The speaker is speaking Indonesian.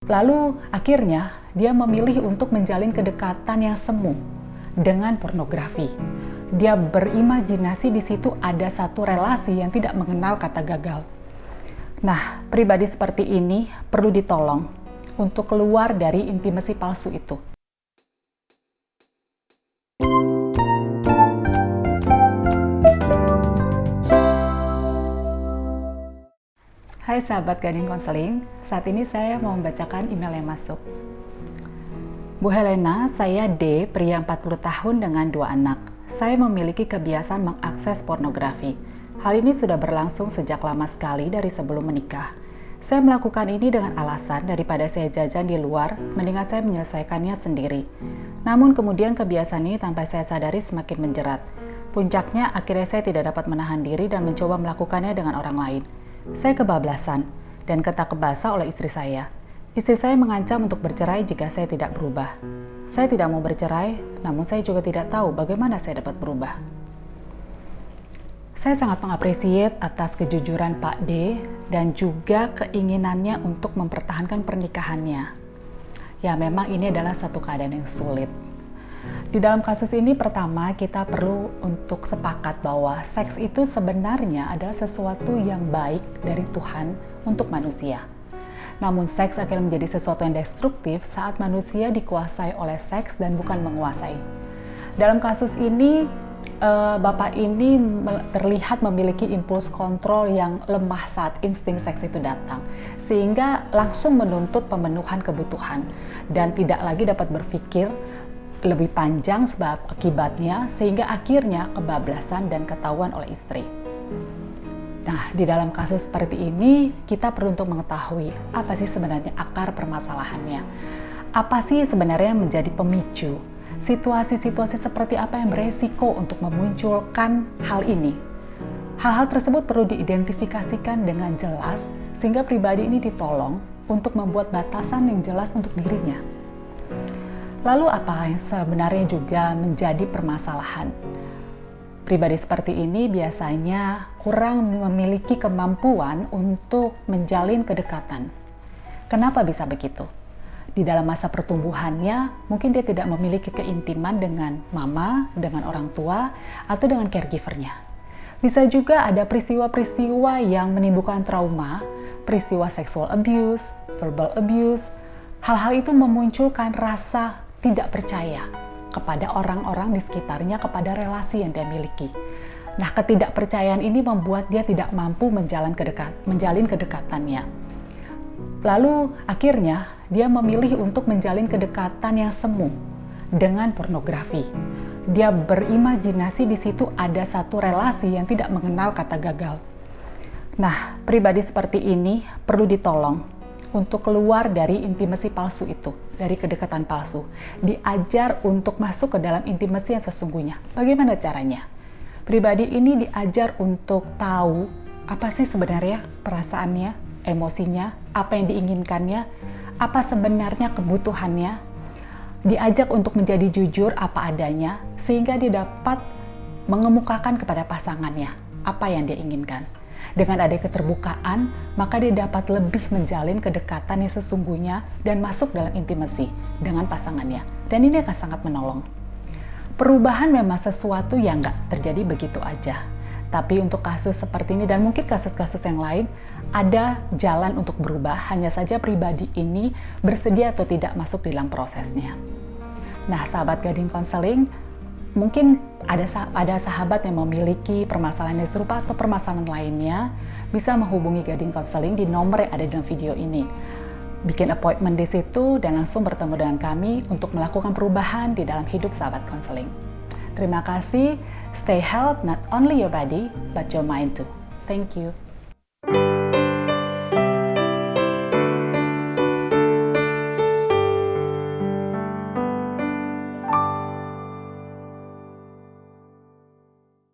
Lalu akhirnya dia memilih untuk menjalin kedekatan yang semu dengan pornografi. Dia berimajinasi di situ ada satu relasi yang tidak mengenal kata gagal. Nah, pribadi seperti ini perlu ditolong untuk keluar dari intimasi palsu itu. Hai sahabat Gading Konseling, saat ini saya mau membacakan email yang masuk. Bu Helena, saya D, pria 40 tahun dengan 2 anak. Saya memiliki kebiasaan mengakses pornografi. Hal ini sudah berlangsung sejak lama sekali dari sebelum menikah. Saya melakukan ini dengan alasan daripada saya jajan di luar, mendingan saya menyelesaikannya sendiri. Namun kemudian kebiasaan ini tanpa saya sadari semakin menjerat. Puncaknya akhirnya saya tidak dapat menahan diri dan mencoba melakukannya dengan orang lain. Saya kebablasan dan ketak kebasa oleh istri saya. Istri saya mengancam untuk bercerai jika saya tidak berubah. Saya tidak mau bercerai, namun saya juga tidak tahu bagaimana saya dapat berubah. Saya sangat mengapresiasi atas kejujuran Pak D dan juga keinginannya untuk mempertahankan pernikahannya. Ya, memang ini adalah satu keadaan yang sulit. Di dalam kasus ini pertama kita perlu untuk sepakat bahwa seks itu sebenarnya adalah sesuatu yang baik dari Tuhan untuk manusia. Namun seks akan menjadi sesuatu yang destruktif saat manusia dikuasai oleh seks dan bukan menguasai. Dalam kasus ini Bapak ini terlihat memiliki impuls kontrol yang lemah saat insting seks itu datang, sehingga langsung menuntut pemenuhan kebutuhan dan tidak lagi dapat berpikir lebih panjang sebab akibatnya, sehingga akhirnya kebablasan dan ketahuan oleh istri. Nah, di dalam kasus seperti ini, kita perlu untuk mengetahui apa sih sebenarnya akar permasalahannya. Apa sih sebenarnya yang menjadi pemicu? Situasi-situasi seperti apa yang beresiko untuk memunculkan hal ini? Hal-hal tersebut perlu diidentifikasikan dengan jelas, sehingga pribadi ini ditolong untuk membuat batasan yang jelas untuk dirinya. Lalu apa yang sebenarnya juga menjadi permasalahan? Pribadi seperti ini biasanya kurang memiliki kemampuan untuk menjalin kedekatan. Kenapa bisa begitu? Di dalam masa pertumbuhannya, mungkin dia tidak memiliki keintiman dengan mama, dengan orang tua, atau dengan caregivernya. Bisa juga ada peristiwa-peristiwa yang menimbulkan trauma, peristiwa sexual abuse, verbal abuse. Hal-hal itu memunculkan rasa tidak percaya kepada orang-orang di sekitarnya, kepada relasi yang dia miliki. Nah, ketidakpercayaan ini membuat dia tidak mampu menjalin kedekatannya. Lalu akhirnya dia memilih untuk menjalin kedekatan yang semu dengan pornografi. Dia berimajinasi di situ ada satu relasi yang tidak mengenal kata gagal. Nah, pribadi seperti ini perlu ditolong untuk keluar dari intimasi palsu itu, dari kedekatan palsu. Diajar untuk masuk ke dalam intimasi yang sesungguhnya. Bagaimana caranya? Pribadi ini diajar untuk tahu apa sih sebenarnya perasaannya, emosinya, apa yang diinginkannya, apa sebenarnya kebutuhannya. Diajak untuk menjadi jujur apa adanya, sehingga dia dapat mengemukakan kepada pasangannya apa yang dia inginkan. Dengan adanya keterbukaan, maka dia dapat lebih menjalin kedekatan yang sesungguhnya dan masuk dalam intimasi dengan pasangannya. Dan ini akan sangat menolong. Perubahan memang sesuatu yang nggak terjadi begitu aja. Tapi untuk kasus seperti ini dan mungkin kasus-kasus yang lain, ada jalan untuk berubah. Hanya saja pribadi ini bersedia atau tidak masuk dalam prosesnya. Nah, sahabat Gading Konseling, mungkin ada sahabat yang memiliki permasalahan yang serupa atau permasalahan lainnya, bisa menghubungi Gading Konseling di nomor yang ada dalam video ini. Bikin appointment di situ dan langsung bertemu dengan kami untuk melakukan perubahan di dalam hidup sahabat konseling. Terima kasih. Stay healthy, not only your body, but your mind too. Thank you.